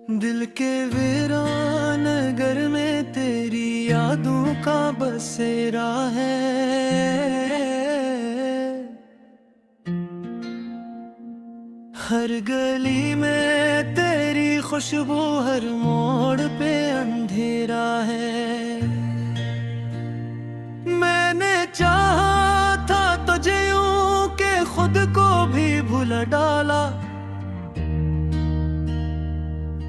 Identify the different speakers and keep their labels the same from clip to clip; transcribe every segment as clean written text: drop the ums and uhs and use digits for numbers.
Speaker 1: दिल के वीरान घर में तेरी यादों का बसेरा है। हर गली में तेरी खुशबू, हर मोड़ पे अंधेरा है। मैंने चाहा था तुझे यूं के खुद को भी भुला डाला,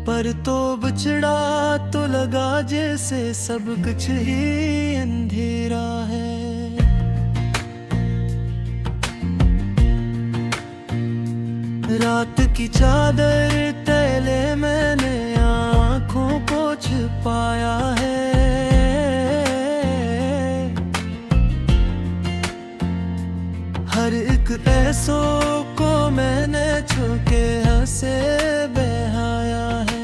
Speaker 1: पर तो बिछड़ा तो लगा जैसे सब कुछ ही अंधेरा है। रात की चादर तले मैंने आँखों को छुपाया है। हर एक ऐसों को मैंने छू के हंसे बहाया है।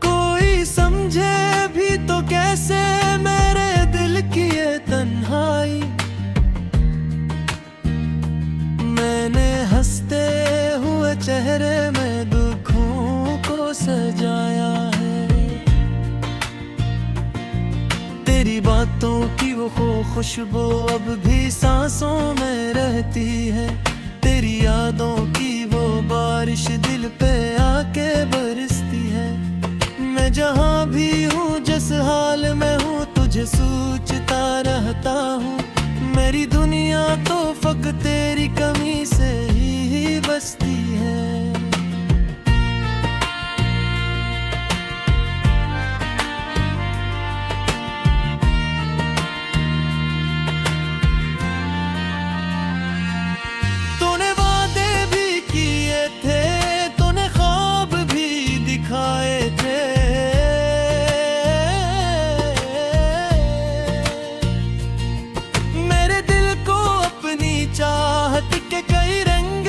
Speaker 1: कोई समझे भी तो कैसे मेरे दिल की ये तन्हाई, मैंने हंसते हुए चेहरे में दुखों को सजाया है। तेरी बातों की वो खुशबू अब भी सांसों में रहती है। तेरी यादों की वो बारिश दिल पे आके बरसती है। मैं जहाँ भी हूँ, जिस हाल में हूँ, तुझे सोचता रहता हूँ। मेरी दुनिया तो फकत तेरी कमी से ही बसती है। तूने वादे भी किए थे, तूने ख्वाब भी दिखाए थे। मेरे दिल को अपनी चाहत के कई रंग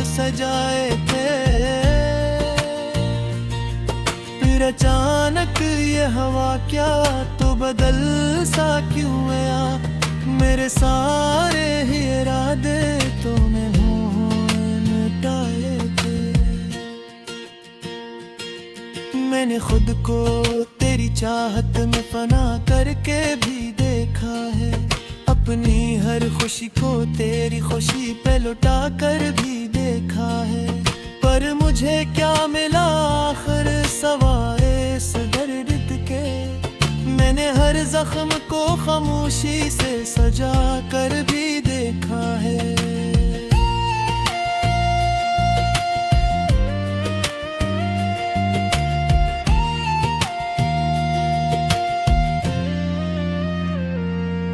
Speaker 1: सजाए थे। फिर अचानक ये हवा क्या तो बदल सा क्यों आया। मेरे सारे ही इरादे तूने मिटाए थे। मैंने खुद को तेरी चाहत में फना करके भी देखा है। अपनी हर खुशी को तेरी खुशी पे लुटा कर भी देखा है। पर मुझे क्या मिला आखिर सवाए इस दर्द के। मैंने हर जख्म को खामोशी से सजा कर भी देखा है।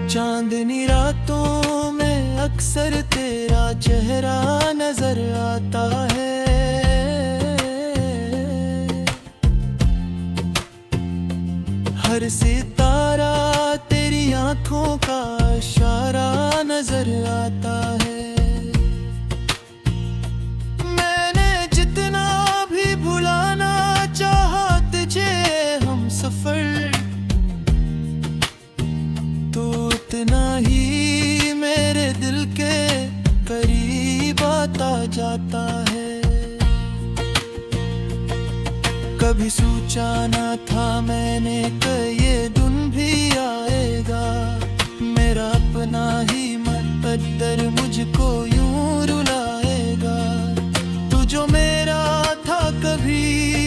Speaker 1: चांदनी रातों में अक्सर तेरा चेहरा नजर आता है। हर सितारा तेरी आंखों का इशारा नजर आता है। मैंने जितना भी भुलाना चाहा तुझे हम सफर, तू उतना ही मेरे दिल के करीब आता जाता है। कभी सोचा ना था मैंने कि ये दिन भी आएगा। मेरा अपना ही मुकद्दर मुझको यूं रुलाएगा। तू जो मेरा था कभी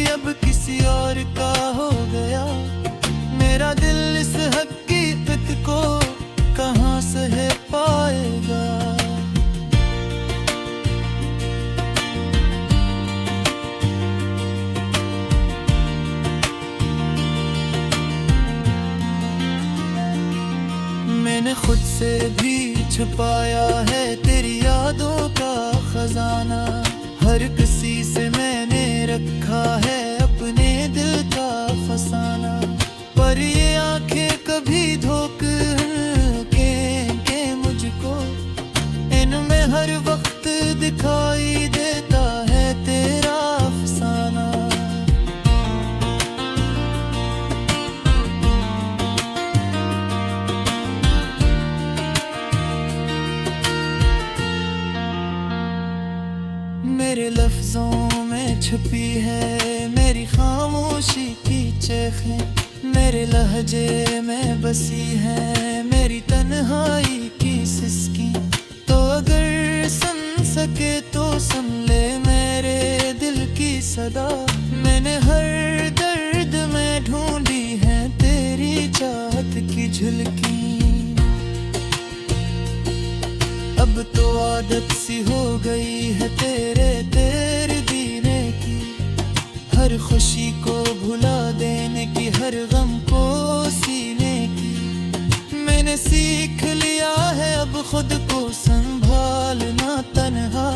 Speaker 1: अब किसी और का हो गया। मेरा दिल इस हकीकत को कहाँ सह पाएगा। मैंने खुद से भी छुपाया है तेरी यादों का खजाना। हर किसी से मैंने रखा है अपने दिल का फसाना। पर ये आंखें कभी धोखे के मुझको, इनमें हर वक्त दिखाई देता है तेरा अफसाना। मेरे लफ्जों में छुपी है मेरी खामोशी की चेखें, मेरे लहजे में बसी है मेरी तन्हाई की सिसकी। तो अगर सुन सके तो सुन ले मेरे दिल की सदा, मैंने हर दर्द में ढूंढी है तेरी चाहत की झलकी। अब तो आदत सी हो गई है तेरे दीने की, हर खुशी को भुला देने की, हर गम को सीने की। मैंने सीख लिया है अब खुद को संभालना तन्हा,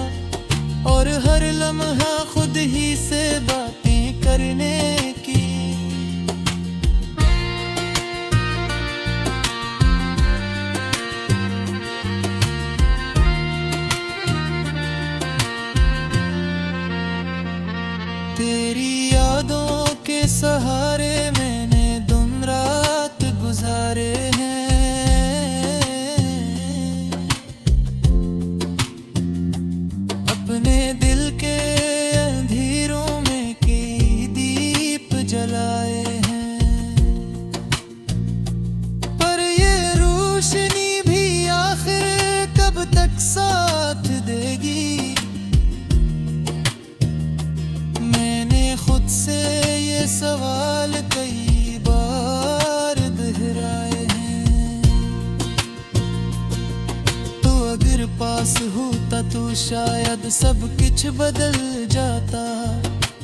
Speaker 1: और हर लम्हा खुद ही से बातें करने की। तेरी यादों के सहारे मैंने दिन रात गुजारे हैं, अपने दिल के अंधेरों में कई दीप जलाए हैं। पर ये रोशनी भी आखिर कब तक साथ देगी, खुद से ये सवाल कई बार दोहराए हैं। तो अगर पास होता तो शायद सब कुछ बदल जाता,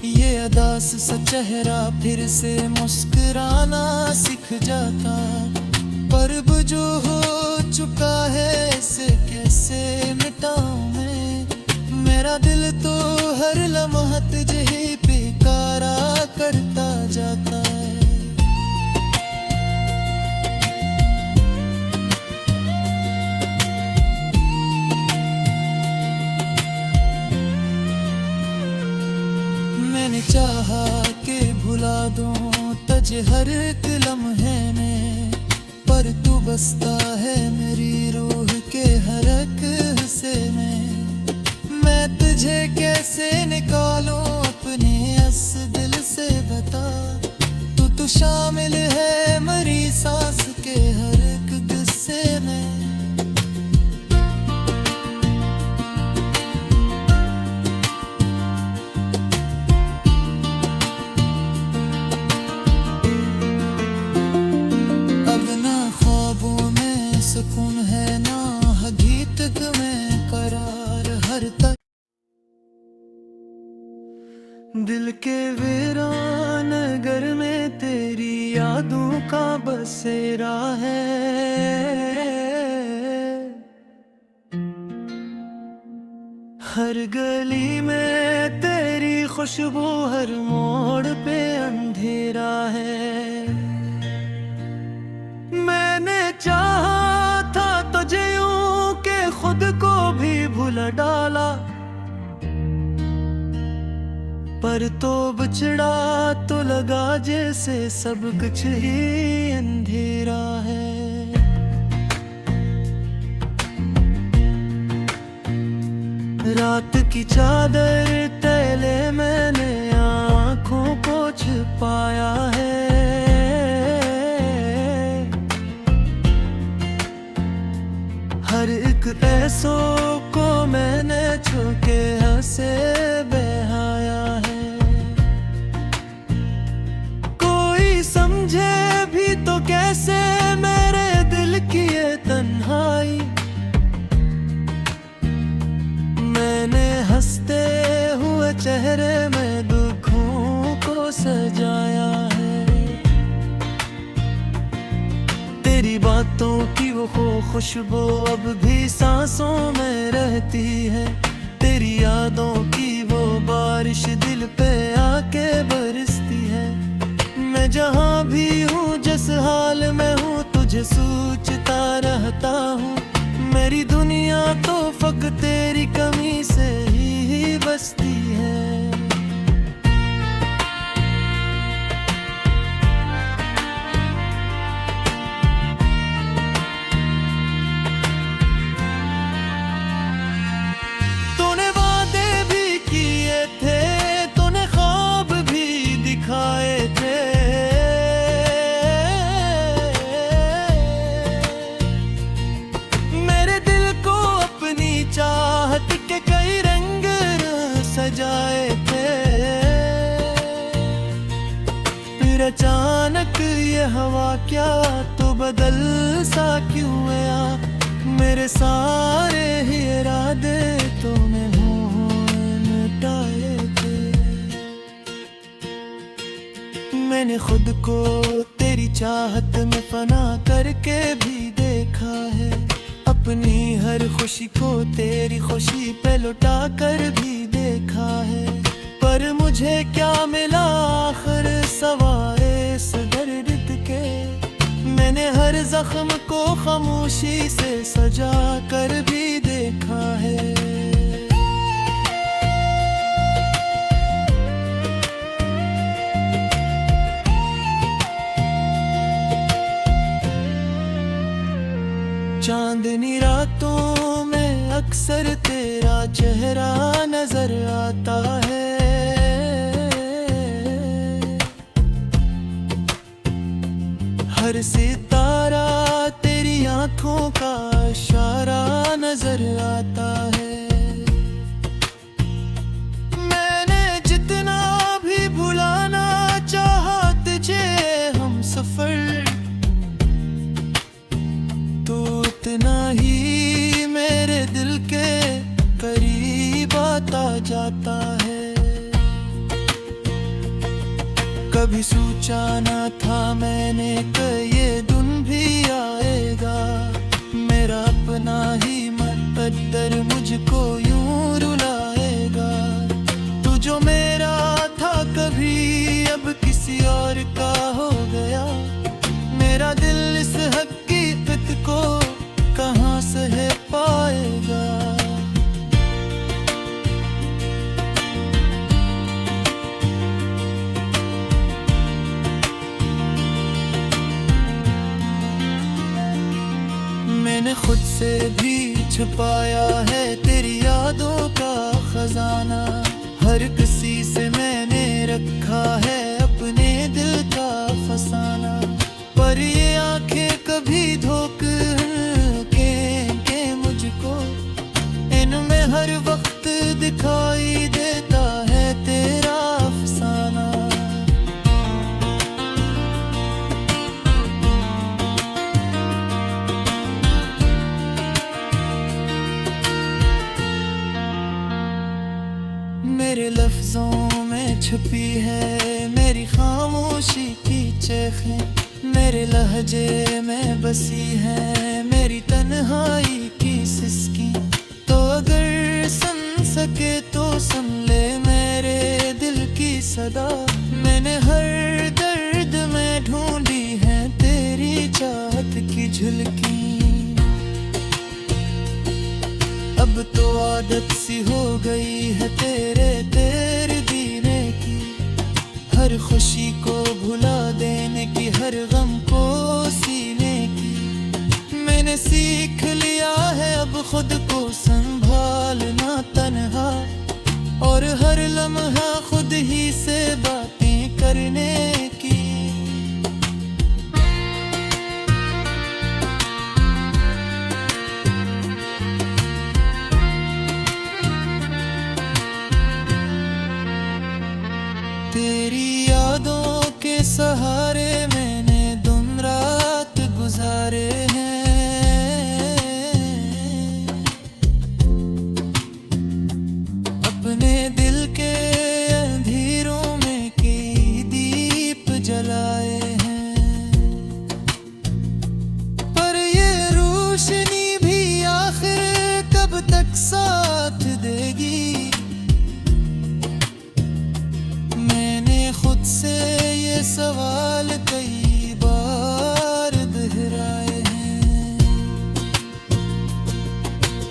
Speaker 1: ये अदास सा चेहरा फिर से मुस्कुराना सीख जाता। पर अब जो हो चुका है इसे कैसे मिटाऊं मैं, मेरा दिल तो हर लम्हा तुझे पुकारा करता जाता है। मैंने चाहा कि भुला दूं तुझे हर एक लम्हे में, पर तू बसता है मेरी रूह के हर एक हिस्से में। मैं तुझे कैसे निकालूं अपने इस दिल से बता, तू तो शामिल है मेरी सांस के हर एक किस्से में। अब ना ख्वाबों में सुकून है ना हकीकत में करार, हर तक दिल के वीरान घर में तेरी यादों का बसेरा है। हर गली में तेरी खुशबू, हर मोड़ पे अंधेरा है। मैंने चाहा था तुझे यूं के खुद को भी भुला डाला, पर तो बिछड़ा तो लगा जैसे सब कुछ ही अंधेरा है। रात की चादर तले मैंने आँखों को छुपाया है, हर एक ऐसों को मैंने छू के हंसे बहाया है। कोई समझे भी तो कैसे मेरे दिल की ये तन्हाई, मैंने हंसते हुए चेहरे में दुखों को सजाया है। तेरी बातों की वो खुशबू अब भी सांसों में रहती है, तेरी यादों की वो बारिश दिल पे आके बरसती है। मैं जहाँ भी हूँ जिस हाल में हूँ तुझे सोचता रहता हूँ, मेरी दुनिया तो फकत तेरी कमी से ही बसती है। तूने वादे भी के कई रंग सजाए थे, फिर अचानक ये हवा क्या तो बदल सा क्यों आया। मेरे सारे ही इरादे तूने मिटाए थे। मैंने खुद को तेरी चाहत में फना करके भी देखा है, अपनी हर खुशी को तेरी खुशी पे लुटा कर भी देखा है। पर मुझे क्या मिला आखिर सवाए इस दर्द के, मैंने हर जख्म को खामोशी से सजा कर भी देखा है। चांदनी रातों में अक्सर तेरा चेहरा नजर आता है, हर सितारा तेरी आंखों का इशारा नजर आता है। मैंने जितना भी भुलाना चाहा तुझे हम सफर, तू उतना ही मेरे दिल के करीब आता जाता है। कभी सोचा ना था मैंने कि ये दिन भी आएगा, मेरा अपना ही मुकद्दर मुझको यूं रुलाएगा। तू जो मेरा था कभी अब किसी और का हो गया, मेरा दिल इस हकीकत को कहाँ सह पाएगा। मैंने खुद से भी छुपाया है तेरी यादों का खजाना, हर किसी से मैंने रखा है अपने दिल का फसाना। पर ये आंखें कभी धोखे के मुझको, इनमें हर वक्त दिखाई देता है तेरा अफसाना। मेरे लफ्जों में छुपी है मेरी खामोशी की चेखें, मेरे लहजे में बसी है मेरी तन्हाई की सिसकी। तो अगर सुन सके तो सुन ले मेरे दिल की सदा, मैंने हर दर्द में ढूंढी है तेरी चाहत की झलकी। अब तो आदत सी हो गई है तेरे दीने की, हर खुशी को भुला देने की, हर गम को सीने की। मैंने सीख लिया है अब खुद को संभालना तन्हा, और हर लम्हा खुद ही से बातें करने की। तेरी यादों के सहारे मैंने दिन रात गुजारे हैं, अपने दिल के अंधेरों में कई दीप जलाए हैं। पर ये रोशनी भी आखिर कब तक साथ देगी, खुद से ये सवाल कई बार दोहराए हैं।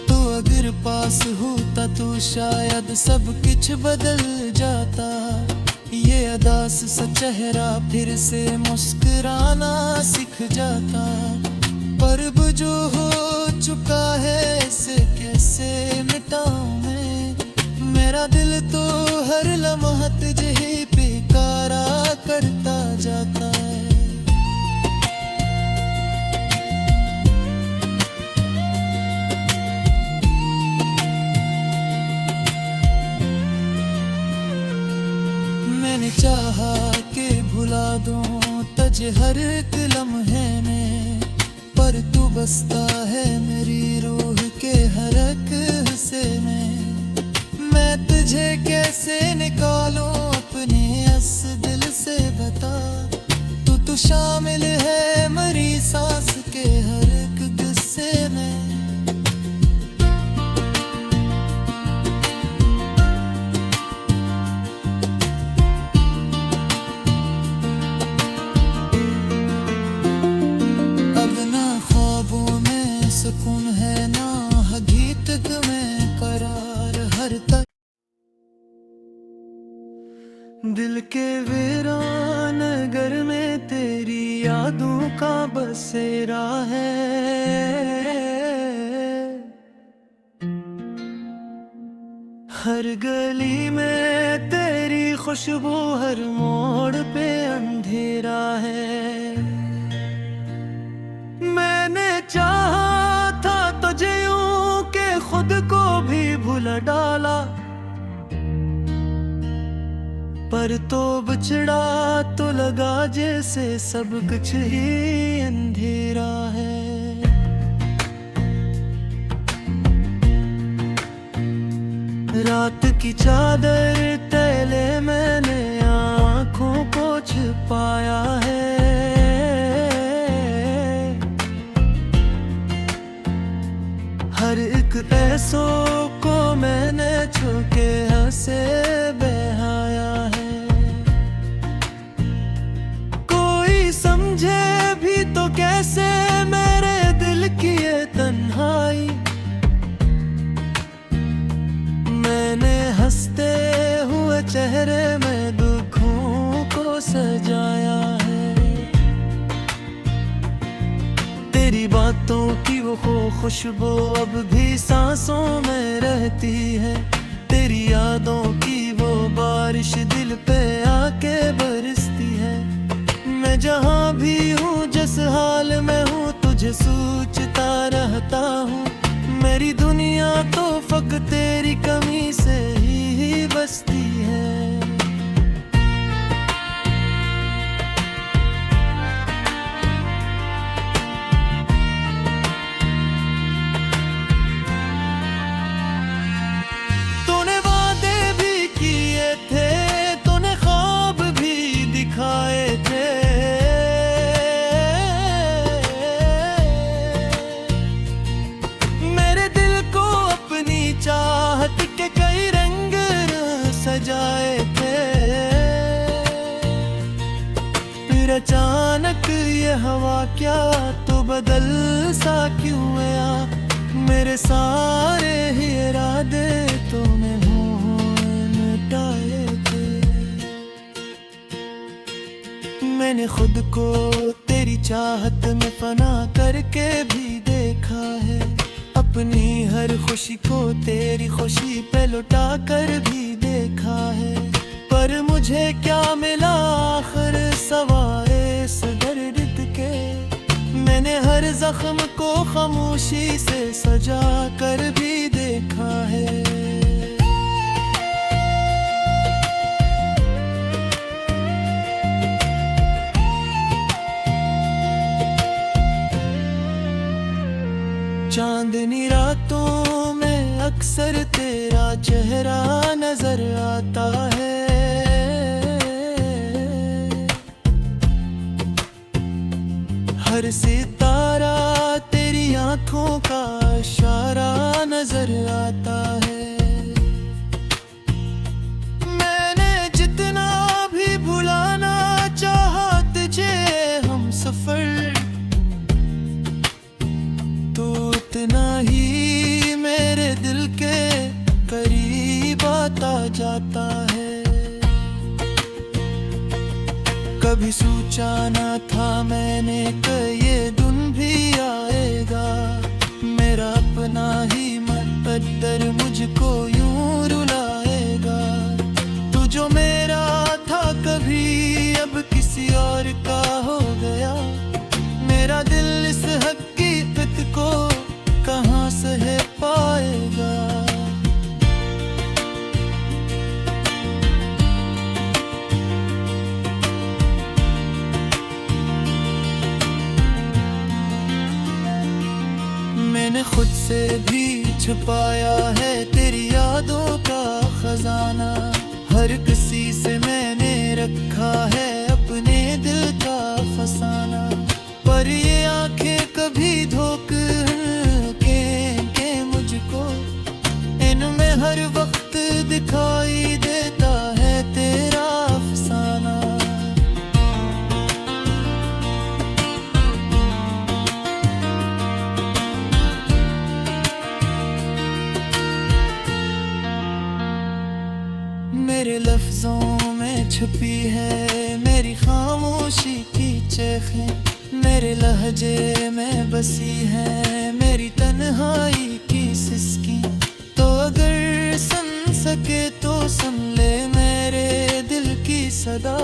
Speaker 1: तो अगर पास होता तो शायद सब कुछ बदल जाता, ये अदास सा चेहरा फिर से मुस्कुराना सीख जाता। पर अब जो हो चुका है इसे कैसे मिटाऊं मैं, मेरा दिल तो हर लम्हा तुझे पुकारा करता जाता है। चाहा के भुला दूं तुझे हर एक लम्हे में, पर तू बसता है मेरी रूह के हर एक हिस्से में। मैं तुझे कैसे निकालूं अपने इस दिल से बता, तू शामिल है मेरी सांस के हर एक किस्से में। सुकून है ना गीत में करार हर तक, दिल के वीरान घर में तेरी यादों का बसेरा है। हर गली में तेरी खुशबू, हर मोड़ पे अंधेरा है। मैंने चाहा था तुझे यूं के खुद को भी भुला डाला, पर तो बिछड़ा तो लगा जैसे सब कुछ ही अंधेरा है। रात की चादर तले मैंने आँखों को छुपाया है। हर एक ऐसों को मैंने छू के हंसे बहाया है। कोई समझे भी तो कैसे मेरे दिल की ये तन्हाई, मैंने हंसते हुए चेहरे में दुखों को सजाया है। तेरी बातों की वो खुशबू अब भी सांसों में रहती है। तेरी यादों की वो बारिश दिल पे आके बरसती है। मैं जहाँ भी हूँ जिस हाल में हूँ तुझे सोचता रहता हूँ। मेरी दुनिया तो फकत तेरी कमी से ही बसती है। चाहत के कई रंग सजाए थे, फिर अचानक ये हवा क्या तो बदल सा क्यों आया। मेरे सारे ही इरादे तूने मिटाए थे। मैंने खुद को तेरी चाहत में फना करके भी देखा है। अपनी हर खुशी को तेरी खुशी पे लुटा कर भी देखा है। पर मुझे क्या मिला आखिर सवाए इस दर्द के। मैंने हर जख्म को खामोशी से सजा कर भी देखा है। चांदनी रातों में अक्सर तेरा चेहरा नजर आता है। हर सितारा तेरी आंखों का इशारा नजर आता है। मैंने जितना भी भुलाना चाहा तुझे हम सफर, इतना ही मेरे दिल के करीब आता जाता है। कभी सोचा न था मैंने कि ये दिन भी आएगा। मेरा अपना ही मुकद्दर मुझको यूं रुलाएगा। तू जो मेरा था कभी अब किसी और का हो गया। मेरा दिल इस हकीकत को कहाँ सह पाएगा। भी छुपाया है तेरी यादों का खजाना। हर किसी से मैंने रखा है अपने दिल का फसाना, पर ये आंखें कभी के मुझको, इनमें हर वक्त दिखाई देता है तेरा अफसाना। मेरे लफ्जों में छुपी है मेरी खामोशी की चेखें, मेरे लहजे में बसी है मेरी तन्हाई की सिसकी। तो अगर सुन सके तो सुन ले मेरे दिल की सदा,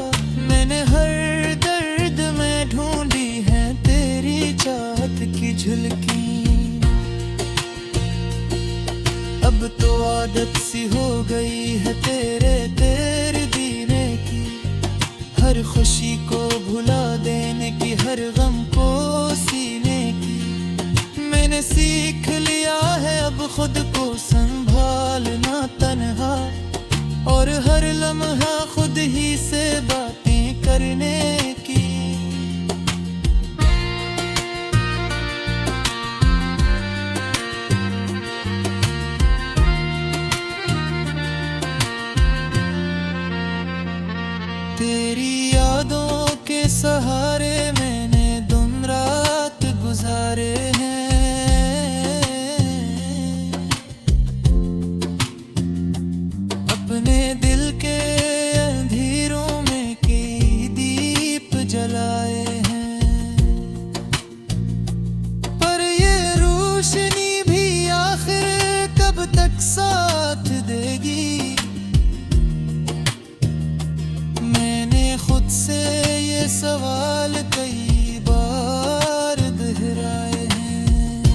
Speaker 1: मैंने हर दर्द में ढूंढी है तेरी चाहत की झलकी। अब तो आदत सी हो गई है तेरे दीने की, हर खुशी को भुला देने की, हर गम को सीने की। मैंने सीख लिया है अब खुद को संभालना तन्हा, और हर लम्हा खुद ही से बातें करने की। तेरी यादों के सहारे मैंने दिन रात गुजारे हैं, अपने दिल के अंधेरों में कई दीप जलाए हैं। पर ये रोशनी भी आखिर कब तक साथ देगी, खुद से ये सवाल कई बार दोहराए हैं।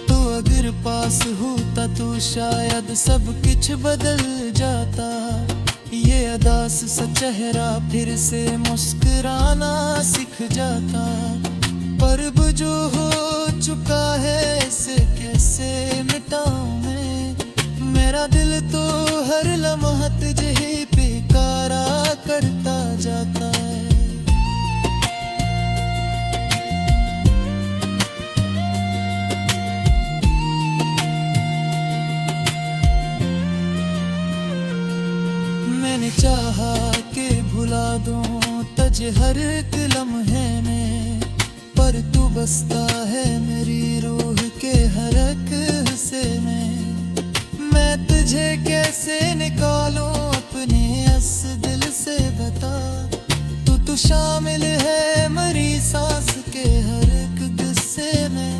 Speaker 1: तो अगर पास होता तो शायद सब कुछ बदल जाता, ये अदास सा चेहरा फिर से मुस्कुराना सीख जाता। पर अब जो हो चुका है इसे कैसे मिटाऊं मैं, मेरा दिल तो हर लम्हा तुझे पुकारा करता जाता है। मैंने चाहा कि भुला दूं तुझे हर एक लम्हे में, पर तू बसता है मेरी रूह के हर एक हिस्से में। मैं तुझे कैसे निकालूं अपने इस दिल से बता, तू शामिल है मेरी सांस के हर एक किस्से में।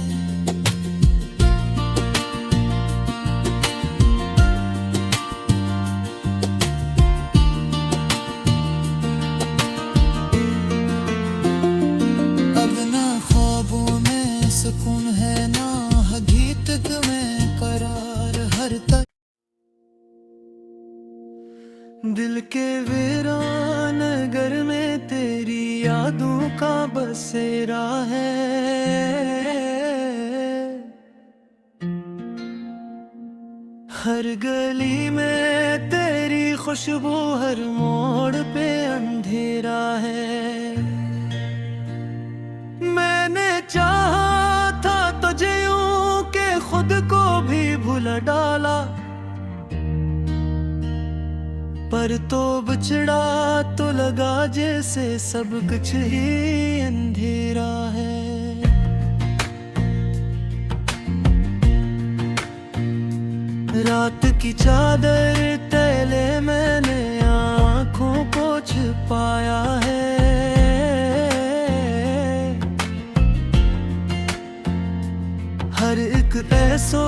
Speaker 1: अब ना ख्वाबों में सुकून है ना हकीकत में करार, हर तक दिल के वीरान घर में तेरी यादों का बसेरा है। हर गली में तेरी खुशबू, हर मोड़ पे अंधेरा है। मैंने चाहा था तुझे यूं के खुद को भी भुला डाला, पर तो बिछड़ा तो लगा जैसे सब कुछ ही अंधेरा है। रात की चादर तले मैंने आँखों को छुपाया है, हर एक ऐसो